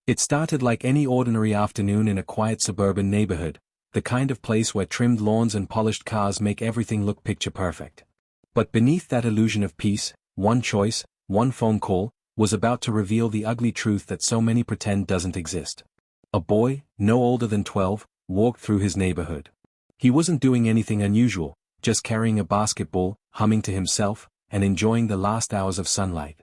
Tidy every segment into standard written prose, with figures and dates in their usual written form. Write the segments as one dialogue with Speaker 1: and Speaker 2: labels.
Speaker 1: It started like any ordinary afternoon in a quiet suburban neighborhood, the kind of place where trimmed lawns and polished cars make everything look picture perfect. But beneath that illusion of peace, one choice, one phone call, was about to reveal the ugly truth that so many pretend doesn't exist. A boy, no older than 12, walked through his neighborhood. He wasn't doing anything unusual, just carrying a basketball, humming to himself, and enjoying the last hours of sunlight.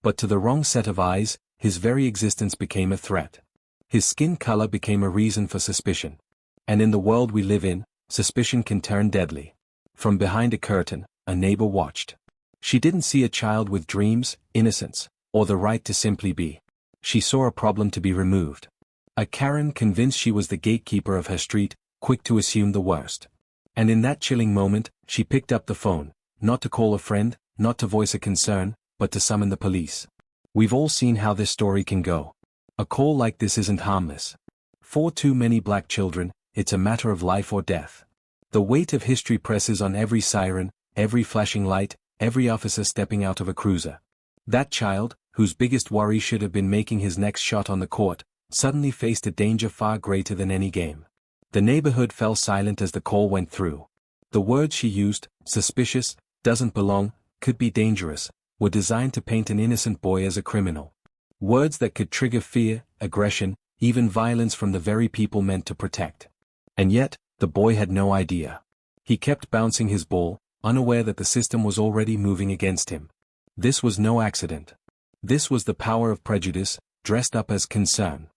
Speaker 1: But to the wrong set of eyes, his very existence became a threat. His skin color became a reason for suspicion. And in the world we live in, suspicion can turn deadly. From behind a curtain, a neighbor watched. She didn't see a child with dreams, innocence, or the right to simply be. She saw a problem to be removed. A Karen convinced she was the gatekeeper of her street, quick to assume the worst. And in that chilling moment, she picked up the phone, not to call a friend, not to voice a concern, but to summon the police. We've all seen how this story can go. A call like this isn't harmless. For too many black children, it's a matter of life or death. The weight of history presses on every siren, every flashing light, every officer stepping out of a cruiser. That child, whose biggest worry should have been making his next shot on the court, suddenly faced a danger far greater than any game. The neighborhood fell silent as the call went through. The words she used, suspicious, doesn't belong, could be dangerous, were designed to paint an innocent boy as a criminal. Words that could trigger fear, aggression, even violence from the very people meant to protect. And yet, the boy had no idea. He kept bouncing his ball, unaware that the system was already moving against him. This was no accident. This was the power of prejudice, dressed up as concern.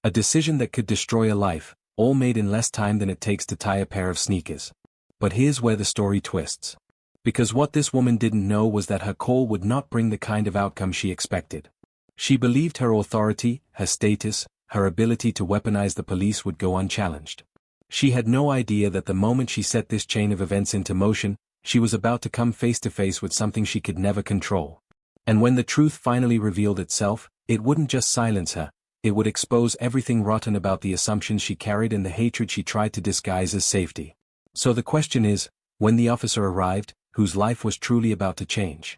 Speaker 1: A decision that could destroy a life, all made in less time than it takes to tie a pair of sneakers. But here's where the story twists. Because what this woman didn't know was that her call would not bring the kind of outcome she expected. She believed her authority, her status, her ability to weaponize the police would go unchallenged. She had no idea that the moment she set this chain of events into motion, she was about to come face to face with something she could never control. And when the truth finally revealed itself, it wouldn't just silence her, it would expose everything rotten about the assumptions she carried and the hatred she tried to disguise as safety. So the question is, when the officer arrived, whose life was truly about to change?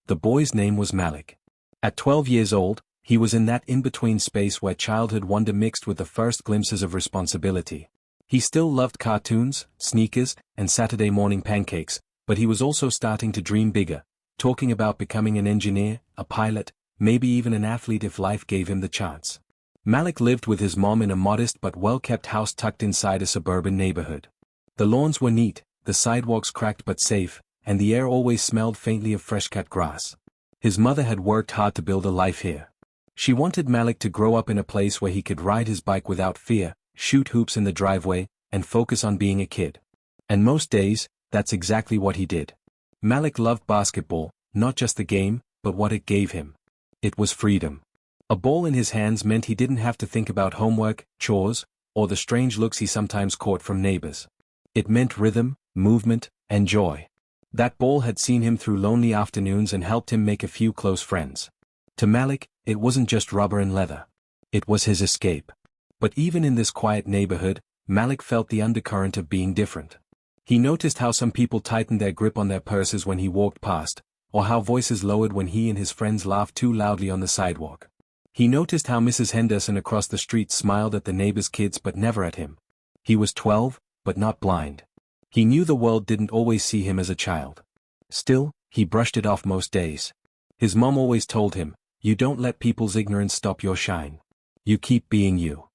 Speaker 1: The boy's name was Malik. At 12 years old, he was in that in-between space where childhood wonder mixed with the first glimpses of responsibility. He still loved cartoons, sneakers, and Saturday morning pancakes, but he was also starting to dream bigger, talking about becoming an engineer, a pilot, maybe even an athlete if life gave him the chance. Malik lived with his mom in a modest but well-kept house tucked inside a suburban neighborhood. The lawns were neat, the sidewalks cracked but safe, and the air always smelled faintly of fresh-cut grass. His mother had worked hard to build a life here. She wanted Malik to grow up in a place where he could ride his bike without fear, shoot hoops in the driveway, and focus on being a kid. And most days, that's exactly what he did. Malik loved basketball, not just the game, but what it gave him. It was freedom. A ball in his hands meant he didn't have to think about homework, chores, or the strange looks he sometimes caught from neighbors. It meant rhythm, movement, and joy. That ball had seen him through lonely afternoons and helped him make a few close friends. To Malik, it wasn't just rubber and leather. It was his escape. But even in this quiet neighborhood, Malik felt the undercurrent of being different. He noticed how some people tightened their grip on their purses when he walked past, or how voices lowered when he and his friends laughed too loudly on the sidewalk. He noticed how Mrs. Henderson across the street smiled at the neighbor's kids but never at him. He was 12, but not blind. He knew the world didn't always see him as a child. Still, he brushed it off most days. His mom always told him, "You don't let people's ignorance stop your shine. You keep being you."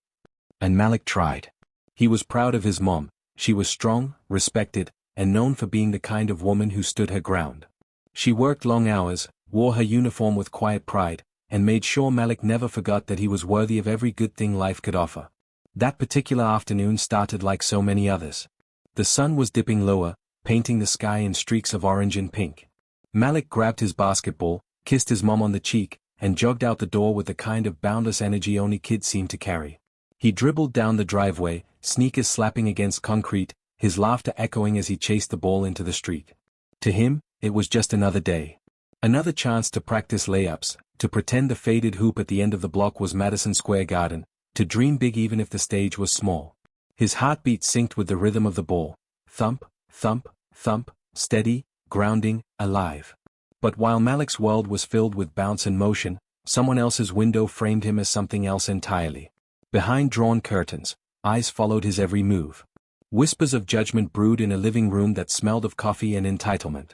Speaker 1: And Malik tried. He was proud of his mom. She was strong, respected, and known for being the kind of woman who stood her ground. She worked long hours, wore her uniform with quiet pride, and made sure Malik never forgot that he was worthy of every good thing life could offer. That particular afternoon started like so many others. The sun was dipping lower, painting the sky in streaks of orange and pink. Malik grabbed his basketball, kissed his mom on the cheek, and jogged out the door with the kind of boundless energy only kids seem to carry. He dribbled down the driveway, sneakers slapping against concrete, his laughter echoing as he chased the ball into the street. To him, it was just another day. Another chance to practice layups, to pretend the faded hoop at the end of the block was Madison Square Garden, to dream big even if the stage was small. His heartbeat synced with the rhythm of the ball. Thump, thump, thump, steady, grounding, alive. But while Malik's world was filled with bounce and motion, Someone else's window framed him as something else entirely. Behind drawn curtains, eyes followed his every move. Whispers of judgment brewed in a living room that smelled of coffee and entitlement.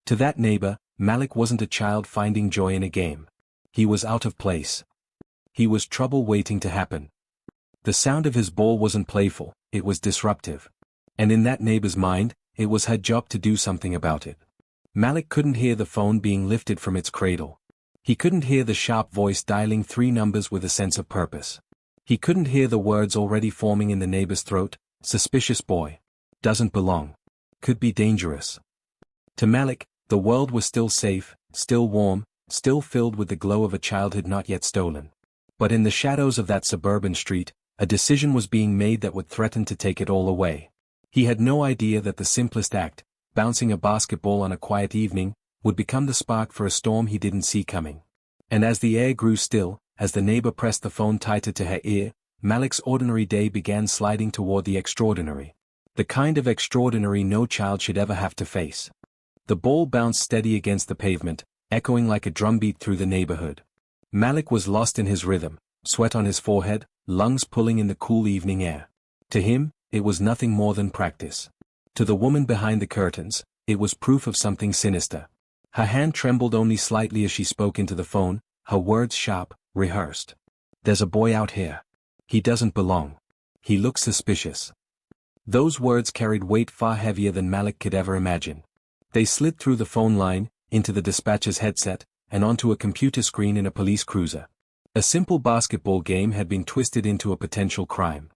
Speaker 1: To that neighbor, Malik wasn't a child finding joy in a game. He was out of place. He was trouble waiting to happen. The sound of his ball wasn't playful, it was disruptive. And in that neighbor's mind, it was her job to do something about it. Malik couldn't hear the phone being lifted from its cradle. He couldn't hear the sharp voice dialing 3 numbers with a sense of purpose. He couldn't hear the words already forming in the neighbor's throat: suspicious boy. Doesn't belong. Could be dangerous. To Malik, the world was still safe, still warm, still filled with the glow of a childhood not yet stolen. But in the shadows of that suburban street, a decision was being made that would threaten to take it all away. He had no idea that the simplest act, bouncing a basketball on a quiet evening, would become the spark for a storm he didn't see coming. And as the air grew still, as the neighbor pressed the phone tighter to her ear, Malik's ordinary day began sliding toward the extraordinary. The kind of extraordinary no child should ever have to face. The ball bounced steady against the pavement, echoing like a drumbeat through the neighborhood. Malik was lost in his rhythm, sweat on his forehead, lungs pulling in the cool evening air. To him, it was nothing more than practice. To the woman behind the curtains, it was proof of something sinister. Her hand trembled only slightly as she spoke into the phone, her words sharp, rehearsed. "There's a boy out here. He doesn't belong. He looks suspicious." Those words carried weight far heavier than Malik could ever imagine. They slid through the phone line, into the dispatcher's headset, and onto a computer screen in a police cruiser. A simple basketball game had been twisted into a potential crime.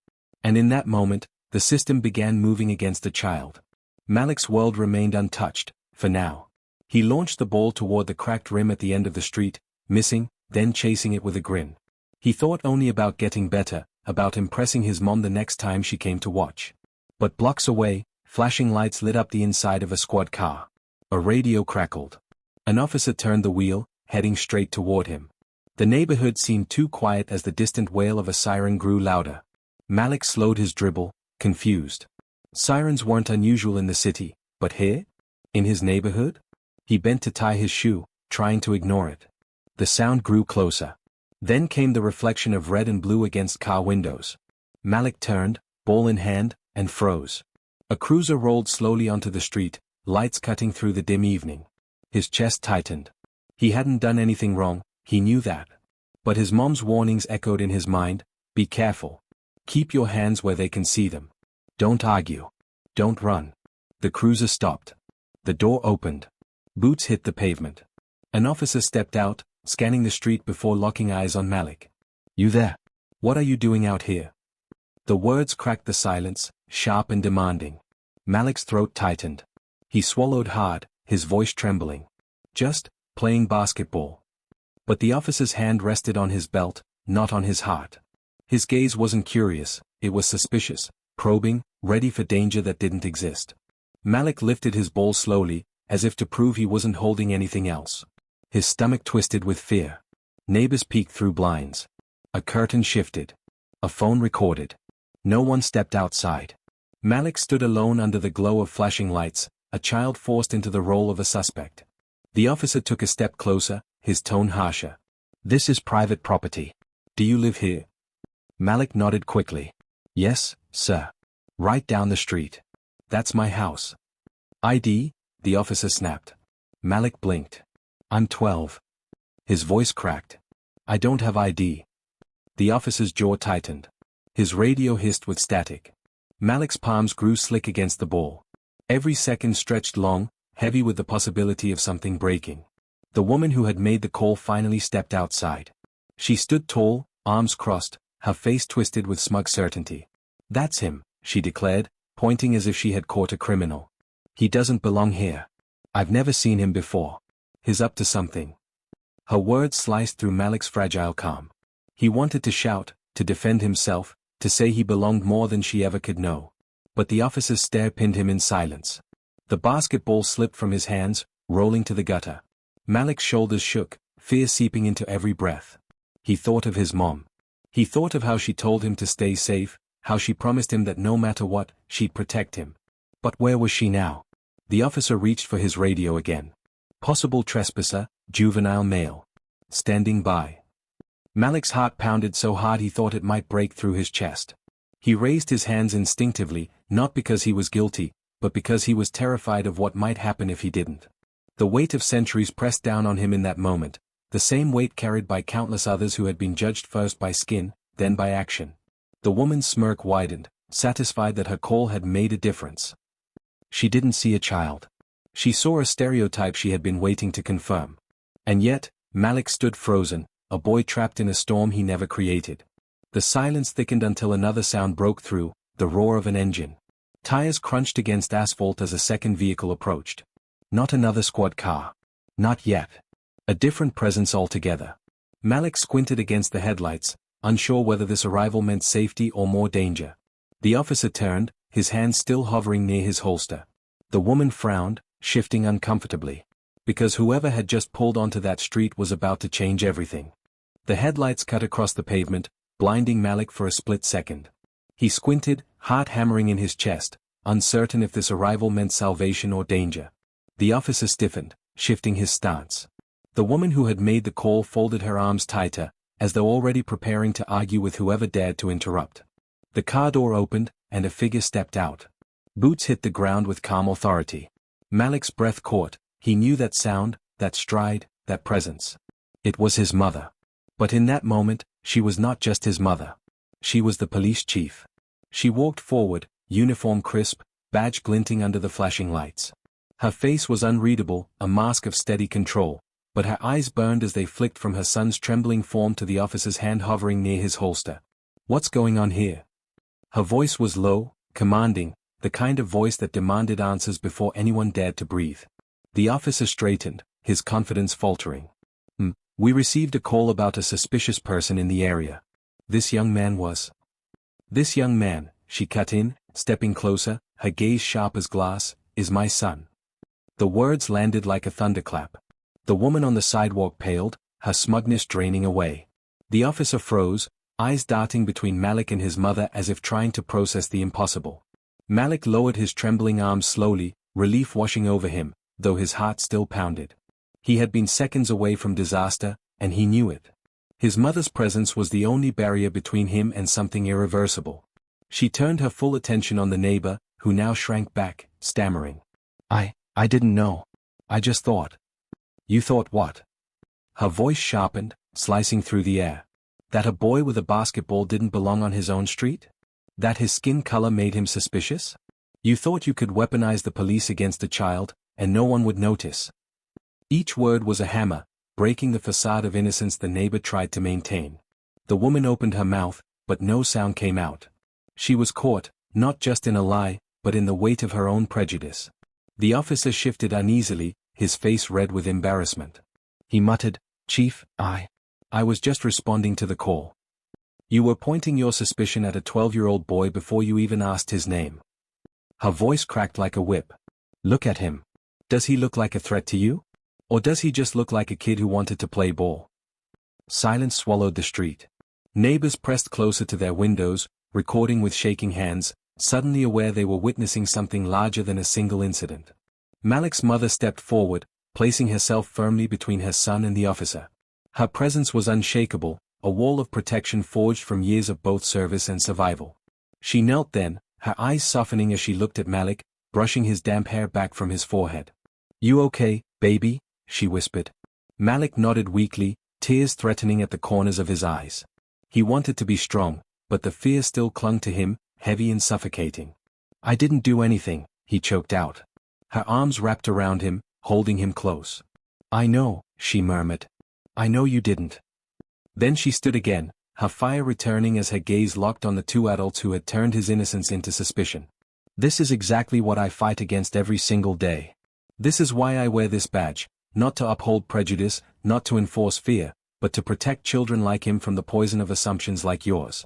Speaker 1: And in that moment, the system began moving against the child. Malik's world remained untouched, for now. He launched the ball toward the cracked rim at the end of the street, missing, then chasing it with a grin. He thought only about getting better, about impressing his mom the next time she came to watch. But blocks away, flashing lights lit up the inside of a squad car. A radio crackled. An officer turned the wheel, heading straight toward him. The neighborhood seemed too quiet as the distant wail of a siren grew louder. Malik slowed his dribble, confused. Sirens weren't unusual in the city, but here? In his neighborhood? He bent to tie his shoe, trying to ignore it. The sound grew closer. Then came the reflection of red and blue against car windows. Malik turned, ball in hand, and froze. A cruiser rolled slowly onto the street, lights cutting through the dim evening. His chest tightened. He hadn't done anything wrong, he knew that. But his mom's warnings echoed in his mind: be careful. Keep your hands where they can see them. Don't argue. Don't run. The cruiser stopped. The door opened. Boots hit the pavement. An officer stepped out, scanning the street before locking eyes on Malik. "You there? What are you doing out here?" The words cracked the silence, sharp and demanding. Malik's throat tightened. He swallowed hard, his voice trembling. "Just playing basketball." But the officer's hand rested on his belt, not on his heart. His gaze wasn't curious, it was suspicious, probing, ready for danger that didn't exist. Malik lifted his ball slowly, as if to prove he wasn't holding anything else. His stomach twisted with fear. Neighbors peeked through blinds. A curtain shifted. A phone recorded. No one stepped outside. Malik stood alone under the glow of flashing lights, a child forced into the role of a suspect. The officer took a step closer, his tone harsher. "This is private property. Do you live here?" Malik nodded quickly. "Yes, sir. Right down the street. That's my house." "ID?" the officer snapped. Malik blinked. "I'm 12. His voice cracked. "I don't have ID." The officer's jaw tightened. His radio hissed with static. Malik's palms grew slick against the ball. Every second stretched long, heavy with the possibility of something breaking. The woman who had made the call finally stepped outside. She stood tall, arms crossed, her face twisted with smug certainty. "That's him," she declared, pointing as if she had caught a criminal. "He doesn't belong here. I've never seen him before. He's up to something." Her words sliced through Malik's fragile calm. He wanted to shout, to defend himself, to say he belonged more than she ever could know. But the officer's stare pinned him in silence. The basketball slipped from his hands, rolling to the gutter. Malik's shoulders shook, fear seeping into every breath. He thought of his mom. He thought of how she told him to stay safe, how she promised him that no matter what, she'd protect him. But where was she now? The officer reached for his radio again. "Possible trespasser, juvenile male." standing by. Malik's heart pounded so hard he thought it might break through his chest. He raised his hands instinctively, not because he was guilty, but because he was terrified of what might happen if he didn't. The weight of centuries pressed down on him in that moment, the same weight carried by countless others who had been judged first by skin, then by action. The woman's smirk widened, satisfied that her call had made a difference. She didn't see a child. She saw a stereotype she had been waiting to confirm. And yet, Malik stood frozen, a boy trapped in a storm he never created. The silence thickened until another sound broke through, the roar of an engine. Tires crunched against asphalt as a second vehicle approached. Not another squad car. Not yet. A different presence altogether. Malik squinted against the headlights, unsure whether this arrival meant safety or more danger. The officer turned, his hands still hovering near his holster. The woman frowned, shifting uncomfortably. Because whoever had just pulled onto that street was about to change everything. The headlights cut across the pavement, blinding Malik for a split second. He squinted, heart hammering in his chest, uncertain if this arrival meant salvation or danger. The officer stiffened, shifting his stance. The woman who had made the call folded her arms tighter, as though already preparing to argue with whoever dared to interrupt. The car door opened, and a figure stepped out. Boots hit the ground with calm authority. Malik's breath caught, he knew that sound, that stride, that presence. It was his mother. But in that moment, she was not just his mother. She was the police chief. She walked forward, uniform crisp, badge glinting under the flashing lights. Her face was unreadable, a mask of steady control, but her eyes burned as they flicked from her son's trembling form to the officer's hand hovering near his holster. "What's going on here?" Her voice was low, commanding, the kind of voice that demanded answers before anyone dared to breathe. The officer straightened, his confidence faltering. We received a call about a suspicious person in the area. This young man was. This young man, she cut in, stepping closer, her gaze sharp as glass, is my son." The words landed like a thunderclap. The woman on the sidewalk paled, her smugness draining away. The officer froze, eyes darting between Malik and his mother as if trying to process the impossible. Malik lowered his trembling arms slowly, relief washing over him, though his heart still pounded. He had been seconds away from disaster, and he knew it. His mother's presence was the only barrier between him and something irreversible. She turned her full attention on the neighbor, who now shrank back, stammering. I didn't know. I just thought." "You thought what?" Her voice sharpened, slicing through the air. That a boy with a basketball didn't belong on his own street? That his skin color made him suspicious? You thought you could weaponize the police against a child, and no one would notice. Each word was a hammer, breaking the facade of innocence the neighbor tried to maintain. The woman opened her mouth, but no sound came out. She was caught, not just in a lie, but in the weight of her own prejudice. The officer shifted uneasily, his face red with embarrassment. He muttered, "Chief, I was just responding to the call." "You were pointing your suspicion at a 12-year-old boy before you even asked his name." Her voice cracked like a whip. "Look at him. Does he look like a threat to you? Or does he just look like a kid who wanted to play ball?" Silence swallowed the street. Neighbors pressed closer to their windows, recording with shaking hands, suddenly aware they were witnessing something larger than a single incident. Malik's mother stepped forward, placing herself firmly between her son and the officer. Her presence was unshakable, a wall of protection forged from years of both service and survival. She knelt then, her eyes softening as she looked at Malik, brushing his damp hair back from his forehead. "You okay, baby?" she whispered. Malik nodded weakly, tears threatening at the corners of his eyes. He wanted to be strong, but the fear still clung to him, heavy and suffocating. "I didn't do anything," he choked out. Her arms wrapped around him, holding him close. "I know," she murmured. "I know you didn't." Then she stood again, her fire returning as her gaze locked on the two adults who had turned his innocence into suspicion. "This is exactly what I fight against every single day. This is why I wear this badge. Not to uphold prejudice, not to enforce fear, but to protect children like him from the poison of assumptions like yours."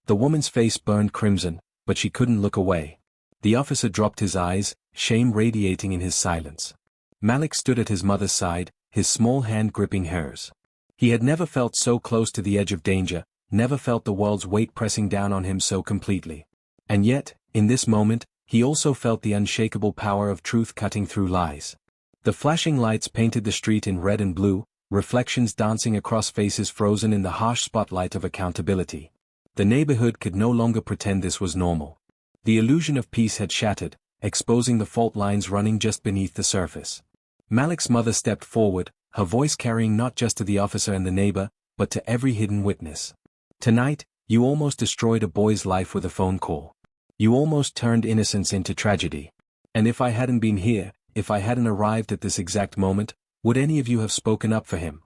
Speaker 1: The woman's face burned crimson, but she couldn't look away. The officer dropped his eyes, shame radiating in his silence. Malik stood at his mother's side, his small hand gripping hers. He had never felt so close to the edge of danger, never felt the world's weight pressing down on him so completely. And yet, in this moment, he also felt the unshakable power of truth cutting through lies. The flashing lights painted the street in red and blue, reflections dancing across faces frozen in the harsh spotlight of accountability. The neighborhood could no longer pretend this was normal. The illusion of peace had shattered, exposing the fault lines running just beneath the surface. Malik's mother stepped forward, her voice carrying not just to the officer and the neighbor, but to every hidden witness. "Tonight, you almost destroyed a boy's life with a phone call. You almost turned innocence into tragedy. And if I hadn't been here, if I hadn't arrived at this exact moment, would any of you have spoken up for him?"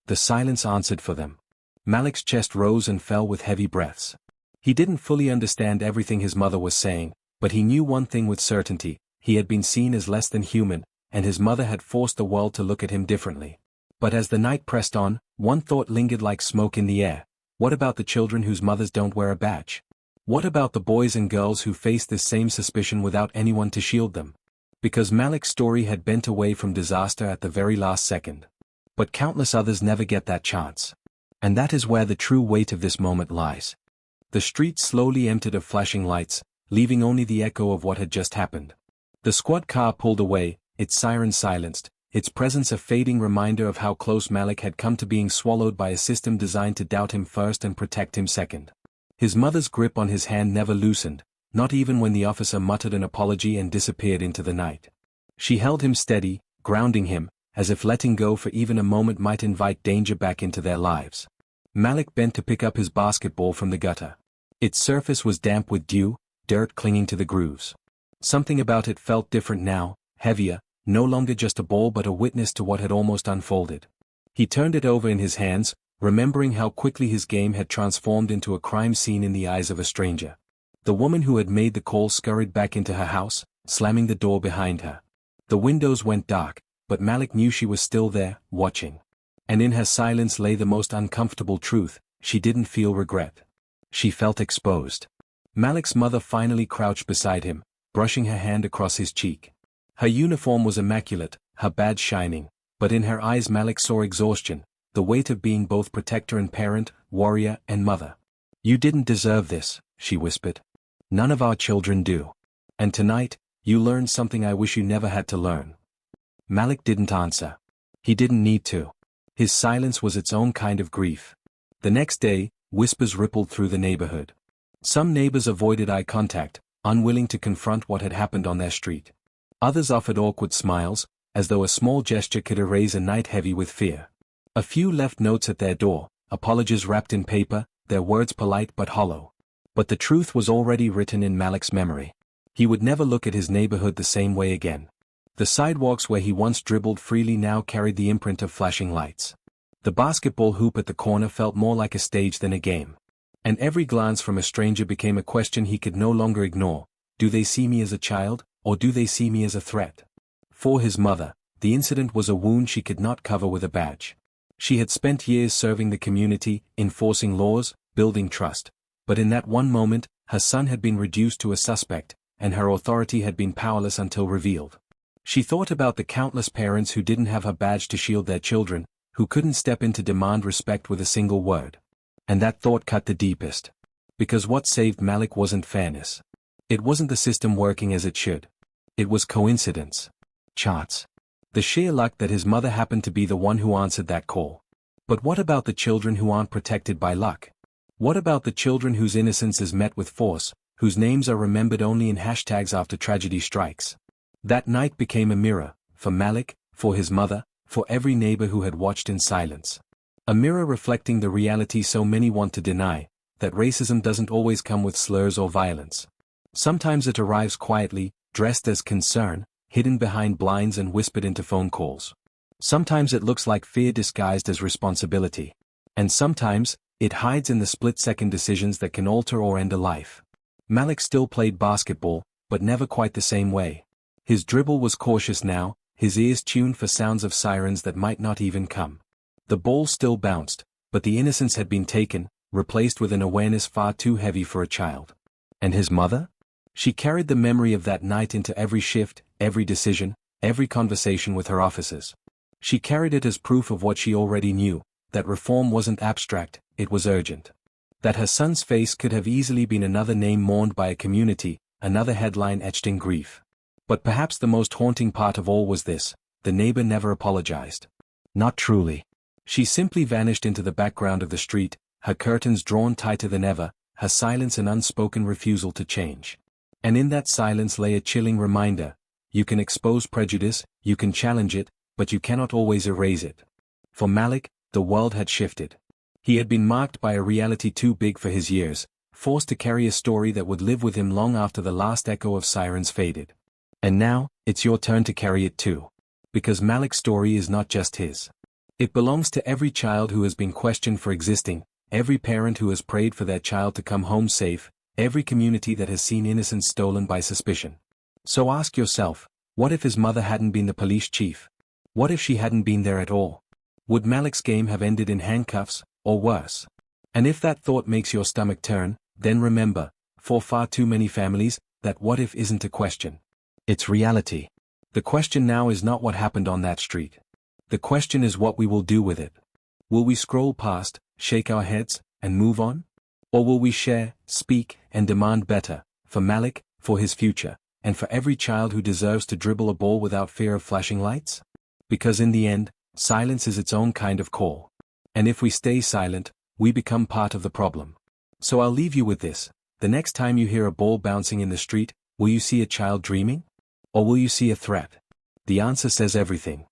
Speaker 1: The silence answered for them. Malik's chest rose and fell with heavy breaths. He didn't fully understand everything his mother was saying, but he knew one thing with certainty: he had been seen as less than human, and his mother had forced the world to look at him differently. But as the night pressed on, one thought lingered like smoke in the air. What about the children whose mothers don't wear a badge? What about the boys and girls who face this same suspicion without anyone to shield them? Because Malik's story had bent away from disaster at the very last second. But countless others never get that chance. And that is where the true weight of this moment lies. The street slowly emptied of flashing lights, leaving only the echo of what had just happened. The squad car pulled away, its siren silenced, its presence a fading reminder of how close Malik had come to being swallowed by a system designed to doubt him first and protect him second. His mother's grip on his hand never loosened, not even when the officer muttered an apology and disappeared into the night. She held him steady, grounding him, as if letting go for even a moment might invite danger back into their lives. Malik bent to pick up his basketball from the gutter. Its surface was damp with dew, dirt clinging to the grooves. Something about it felt different now, heavier, no longer just a ball but a witness to what had almost unfolded. He turned it over in his hands, remembering how quickly his game had transformed into a crime scene in the eyes of a stranger. The woman who had made the call scurried back into her house, slamming the door behind her. The windows went dark, but Malik knew she was still there, watching. And in her silence lay the most uncomfortable truth: she didn't feel regret. She felt exposed. Malik's mother finally crouched beside him, brushing her hand across his cheek. Her uniform was immaculate, her badge shining, but in her eyes Malik saw exhaustion, the weight of being both protector and parent, warrior and mother. "You didn't deserve this," she whispered. "None of our children do. And tonight, you learned something I wish you never had to learn." Malik didn't answer. He didn't need to. His silence was its own kind of grief. The next day, whispers rippled through the neighborhood. Some neighbors avoided eye contact, unwilling to confront what had happened on their street. Others offered awkward smiles, as though a small gesture could erase a night heavy with fear. A few left notes at their door, apologies wrapped in paper, their words polite but hollow. But the truth was already written in Malik's memory. He would never look at his neighborhood the same way again. The sidewalks where he once dribbled freely now carried the imprint of flashing lights. The basketball hoop at the corner felt more like a stage than a game. And every glance from a stranger became a question he could no longer ignore: do they see me as a child, or do they see me as a threat? For his mother, the incident was a wound she could not cover with a badge. She had spent years serving the community, enforcing laws, building trust. But in that one moment, her son had been reduced to a suspect, and her authority had been powerless until revealed. She thought about the countless parents who didn't have a badge to shield their children, who couldn't step in to demand respect with a single word. And that thought cut the deepest. Because what saved Malik wasn't fairness. It wasn't the system working as it should. It was coincidence. Chance. The sheer luck that his mother happened to be the one who answered that call. But what about the children who aren't protected by luck? What about the children whose innocence is met with force, whose names are remembered only in hashtags after tragedy strikes? That night became a mirror, for Malik, for his mother, for every neighbor who had watched in silence. A mirror reflecting the reality so many want to deny, that racism doesn't always come with slurs or violence. Sometimes it arrives quietly, dressed as concern, hidden behind blinds and whispered into phone calls. Sometimes it looks like fear disguised as responsibility. And sometimes, it hides in the split-second decisions that can alter or end a life. Malik still played basketball, but never quite the same way. His dribble was cautious now, his ears tuned for sounds of sirens that might not even come. The ball still bounced, but the innocence had been taken, replaced with an awareness far too heavy for a child. And his mother? She carried the memory of that night into every shift, every decision, every conversation with her officers. She carried it as proof of what she already knew, that reform wasn't abstract, it was urgent. That her son's face could have easily been another name mourned by a community, another headline etched in grief. But perhaps the most haunting part of all was this: the neighbor never apologized. Not truly. She simply vanished into the background of the street, her curtains drawn tighter than ever, her silence an unspoken refusal to change. And in that silence lay a chilling reminder: you can expose prejudice, you can challenge it, but you cannot always erase it. For Malik, the world had shifted. He had been marked by a reality too big for his years, forced to carry a story that would live with him long after the last echo of sirens faded. And now, it's your turn to carry it too. Because Malik's story is not just his. It belongs to every child who has been questioned for existing, every parent who has prayed for their child to come home safe, every community that has seen innocence stolen by suspicion. So ask yourself, what if his mother hadn't been the police chief? What if she hadn't been there at all? Would Malik's game have ended in handcuffs, or worse? And if that thought makes your stomach turn, then remember, for far too many families, that what if isn't a question. It's reality. The question now is not what happened on that street. The question is what we will do with it. Will we scroll past, shake our heads, and move on? Or will we share, speak, and demand better, for Malik, for his future, and for every child who deserves to dribble a ball without fear of flashing lights? Because in the end, silence is its own kind of call. And if we stay silent, we become part of the problem. So I'll leave you with this: the next time you hear a ball bouncing in the street, will you see a child dreaming? Or will you see a threat? The answer says everything.